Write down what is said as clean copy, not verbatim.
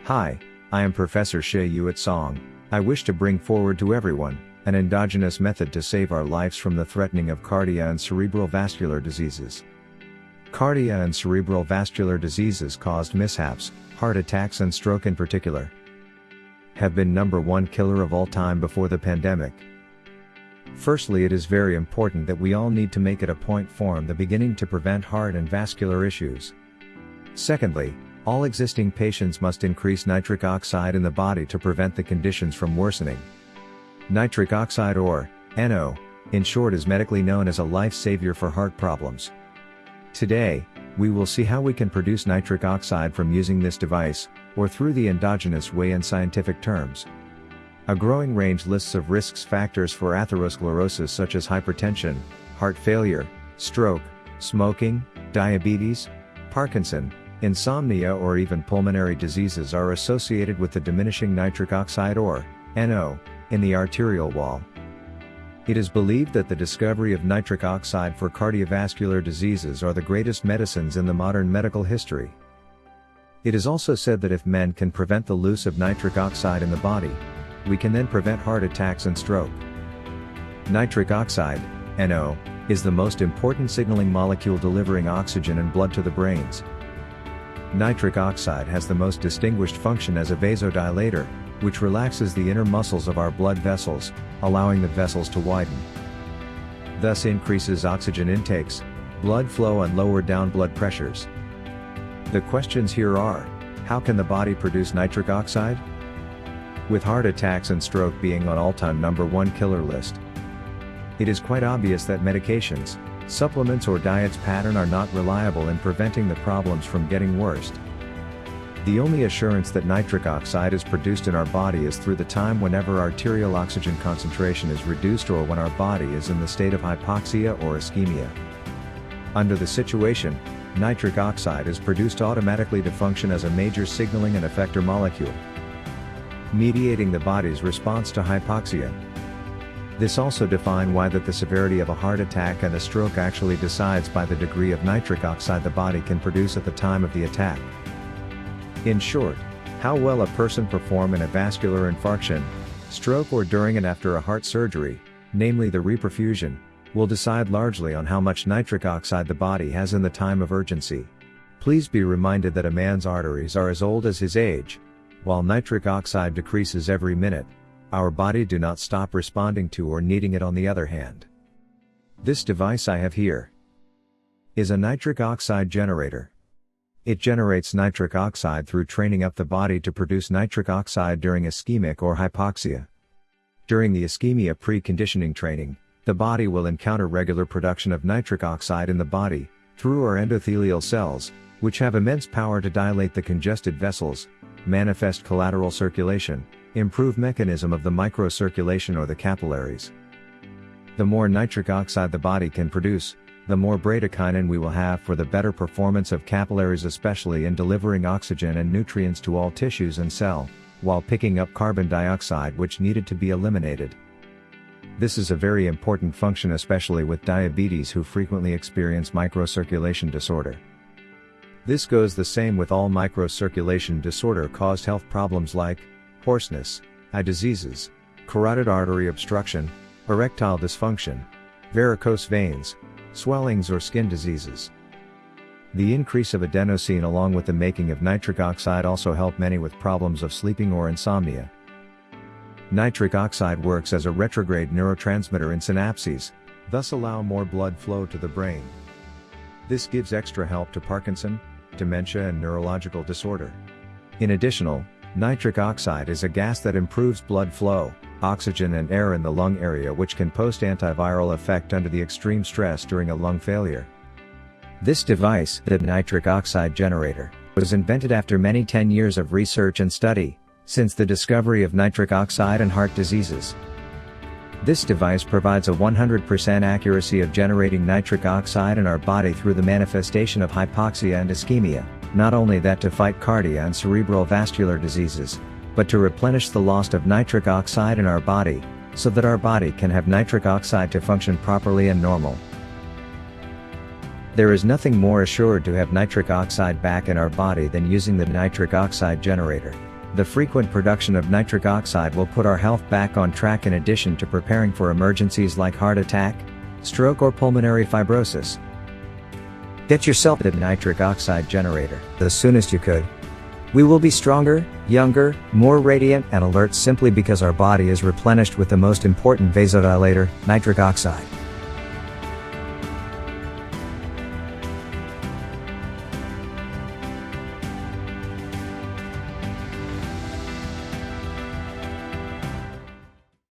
Hi, I am Professor She Yuet Song. I wish to bring forward to everyone an endogenous method to save our lives from the threatening of cardiac and cerebral vascular diseases. Cardiac and cerebral vascular diseases caused mishaps, heart attacks and stroke in particular, have been #1 killer of all time before the pandemic. Firstly, it is very important that we all need to make it a point from the beginning to prevent heart and vascular issues. Secondly, all existing patients must increase nitric oxide in the body to prevent the conditions from worsening. Nitric oxide, or NO, in short, is medically known as a life savior for heart problems. Today, we will see how we can produce nitric oxide from using this device, or through the endogenous way in scientific terms. A growing range lists of risk factors for atherosclerosis such as hypertension, heart failure, stroke, smoking, diabetes, Parkinson, insomnia or even pulmonary diseases are associated with the diminishing nitric oxide, or NO, in the arterial wall. It is believed that the discovery of nitric oxide for cardiovascular diseases are the greatest medicines in the modern medical history. It is also said that if men can prevent the loss of nitric oxide in the body, we can then prevent heart attacks and stroke. Nitric oxide, NO, is the most important signaling molecule delivering oxygen and blood to the brains. Nitric oxide has the most distinguished function as a vasodilator, which relaxes the inner muscles of our blood vessels, allowing the vessels to widen. Thus increases oxygen intakes, blood flow and lower down blood pressures. The questions here are, how can the body produce nitric oxide? With heart attacks and stroke being on all-time #1 killer list, it is quite obvious that medications, supplements or diets pattern are not reliable in preventing the problems from getting worse. The only assurance that nitric oxide is produced in our body is through the time whenever arterial oxygen concentration is reduced or when our body is in the state of hypoxia or ischemia. Under the situation, nitric oxide is produced automatically to function as a major signaling and effector molecule, mediating the body's response to hypoxia. This also defines why that the severity of a heart attack and a stroke actually decides by the degree of nitric oxide the body can produce at the time of the attack. In short, how well a person perform in a vascular infarction, stroke or during and after a heart surgery, namely the reperfusion, will decide largely on how much nitric oxide the body has in the time of urgency. Please be reminded that a man's arteries are as old as his age. While nitric oxide decreases every minute, our body do not stop responding to or needing it on the other hand. This device I have here is a nitric oxide generator. It generates nitric oxide through training up the body to produce nitric oxide during ischemic or hypoxia. During the ischemia preconditioning training, the body will encounter regular production of nitric oxide in the body, through our endothelial cells, which have immense power to dilate the congested vessels, manifest collateral circulation, improve mechanism of the microcirculation or the capillaries. The more nitric oxide the body can produce, the more bradykinin we will have for the better performance of capillaries, especially in delivering oxygen and nutrients to all tissues and cell, while picking up carbon dioxide which needed to be eliminated. This is a very important function, especially with diabetes who frequently experience microcirculation disorder. This goes the same with all microcirculation disorder caused health problems like hoarseness, eye diseases, carotid artery obstruction, erectile dysfunction, varicose veins, swellings or skin diseases. The increase of adenosine along with the making of nitric oxide also help many with problems of sleeping or insomnia. Nitric oxide works as a retrograde neurotransmitter in synapses, thus allow more blood flow to the brain. This gives extra help to Parkinson, dementia and neurological disorder. In addition, nitric oxide is a gas that improves blood flow, oxygen and air in the lung area, which can post antiviral effect under the extreme stress during a lung failure. This device, the nitric oxide generator, was invented after many 10 years of research and study, since the discovery of nitric oxide and heart diseases. This device provides a 100% accuracy of generating nitric oxide in our body through the manifestation of hypoxia and ischemia, not only that to fight cardiac and cerebral vascular diseases, but to replenish the loss of nitric oxide in our body, so that our body can have nitric oxide to function properly and normal. There is nothing more assured to have nitric oxide back in our body than using the nitric oxide generator. The frequent production of nitric oxide will put our health back on track in addition to preparing for emergencies like heart attack, stroke or pulmonary fibrosis. Get yourself a nitric oxide generator the soonest you could. We will be stronger, younger, more radiant and alert simply because our body is replenished with the most important vasodilator, nitric oxide.